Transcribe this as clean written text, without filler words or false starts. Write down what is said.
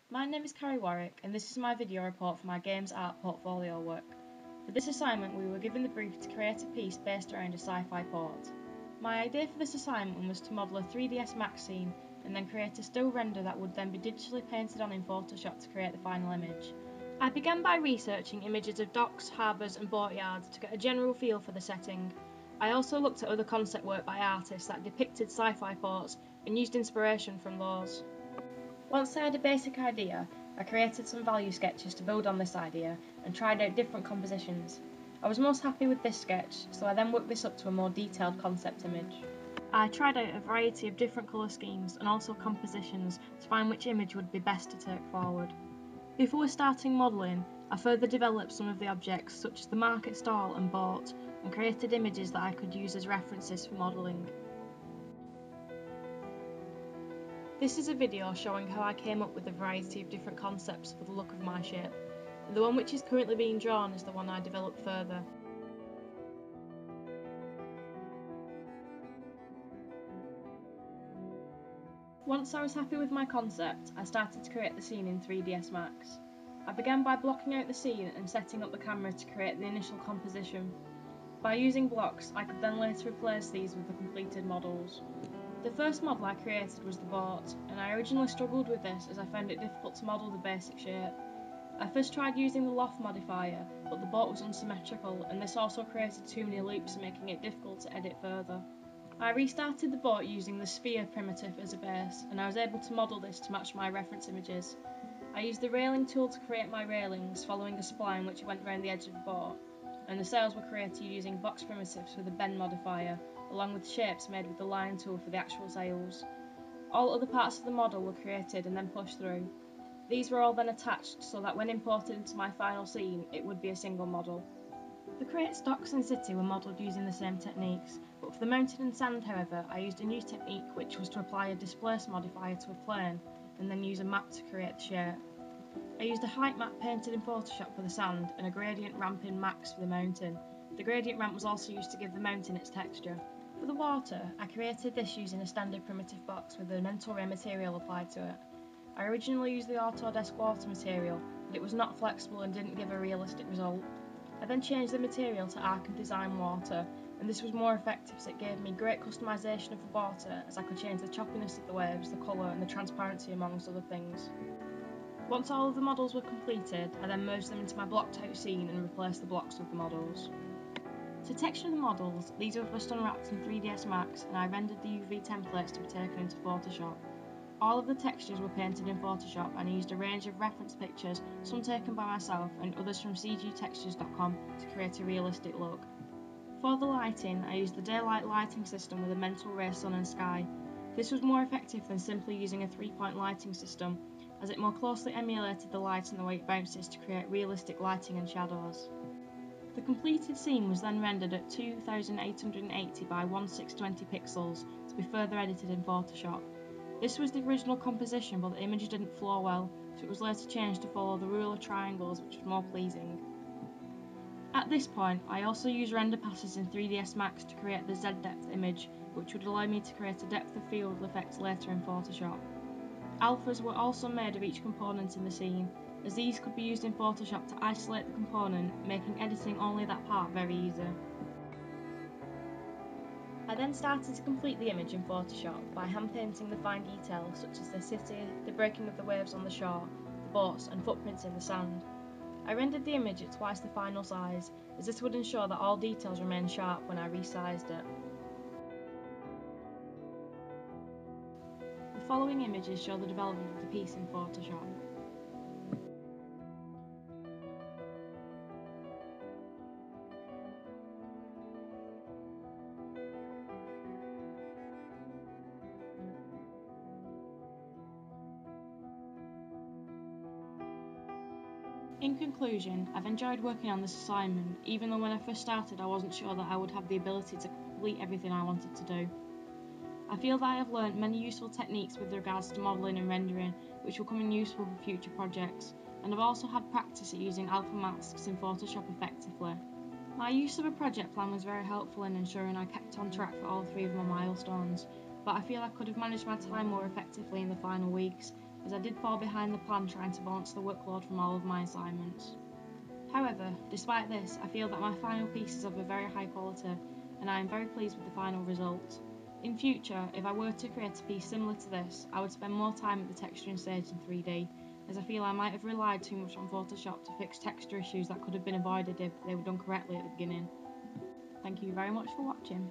My name is Carrie Warwick, and this is my video report for my Games Art portfolio work. For this assignment we were given the brief to create a piece based around a sci-fi port. My idea for this assignment was to model a 3ds Max scene and then create a still render that would then be digitally painted on in Photoshop to create the final image. I began by researching images of docks, harbours and boatyards to get a general feel for the setting. I also looked at other concept work by artists that depicted sci-fi ports and used inspiration from those. Once I had a basic idea, I created some value sketches to build on this idea and tried out different compositions. I was most happy with this sketch, so I then worked this up to a more detailed concept image. I tried out a variety of different colour schemes and also compositions to find which image would be best to take forward. Before starting modelling, I further developed some of the objects such as the market stall and boat and created images that I could use as references for modelling. This is a video showing how I came up with a variety of different concepts for the look of my ship, and the one which is currently being drawn is the one I developed further. Once I was happy with my concept, I started to create the scene in 3ds Max. I began by blocking out the scene and setting up the camera to create the initial composition. By using blocks, I could then later replace these with the completed models. The first model I created was the boat, and I originally struggled with this as I found it difficult to model the basic shape. I first tried using the loft modifier, but the boat was unsymmetrical and this also created too many loops, making it difficult to edit further. I restarted the boat using the sphere primitive as a base, and I was able to model this to match my reference images. I used the railing tool to create my railings following a spline which went around the edge of the boat, and the sails were created using box primitives with a bend modifier, along with shapes made with the line tool for the actual sails. All other parts of the model were created and then pushed through. These were all then attached so that when imported into my final scene, it would be a single model. The crates, docks and city were modelled using the same techniques, but for the mountain and sand, however, I used a new technique which was to apply a displace modifier to a plane and then use a map to create the shape. I used a height map painted in Photoshop for the sand and a gradient ramp in Max for the mountain. The gradient ramp was also used to give the mountain its texture. For the water, I created this using a standard primitive box with a mental ray material applied to it. I originally used the Autodesk water material, but it was not flexible and didn't give a realistic result. I then changed the material to Arc and Design Water, and this was more effective as it gave me great customisation of the water as I could change the choppiness of the waves, the colour and the transparency amongst other things. Once all of the models were completed, I then merged them into my blocked out scene and replaced the blocks with the models. To texture the models, these were first unwrapped in 3ds Max and I rendered the UV templates to be taken into Photoshop. All of the textures were painted in Photoshop and I used a range of reference pictures, some taken by myself and others from cgtextures.com to create a realistic look. For the lighting, I used the daylight lighting system with a mental ray sun and sky. This was more effective than simply using a 3-point lighting system, as it more closely emulated the light and the way it bounces to create realistic lighting and shadows. The completed scene was then rendered at 2880 by 1620 pixels to be further edited in Photoshop. This was the original composition, but the image didn't flow well, so it was later changed to follow the rule of triangles, which was more pleasing. At this point, I also used render passes in 3ds Max to create the Z-depth image, which would allow me to create a depth of field effect later in Photoshop. Alphas were also made of each component in the scene, as these could be used in Photoshop to isolate the component, making editing only that part very easy. I then started to complete the image in Photoshop by hand painting the fine details such as the city, the breaking of the waves on the shore, the boats and footprints in the sand. I rendered the image at twice the final size, as this would ensure that all details remain sharp when I resized it. The following images show the development of the piece in Photoshop. In conclusion, I've enjoyed working on this assignment, even though when I first started I wasn't sure that I would have the ability to complete everything I wanted to do. I feel that I have learnt many useful techniques with regards to modelling and rendering, which will come in useful for future projects, and I've also had practice at using alpha masks in Photoshop effectively. My use of a project plan was very helpful in ensuring I kept on track for all 3 of my milestones, but I feel I could have managed my time more effectively in the final weeks, as I did fall behind the plan trying to balance the workload from all of my assignments. However, despite this, I feel that my final piece is of a very high quality, and I am very pleased with the final result. In future, if I were to create a piece similar to this, I would spend more time at the texturing stage in 3D, as I feel I might have relied too much on Photoshop to fix texture issues that could have been avoided if they were done correctly at the beginning. Thank you very much for watching.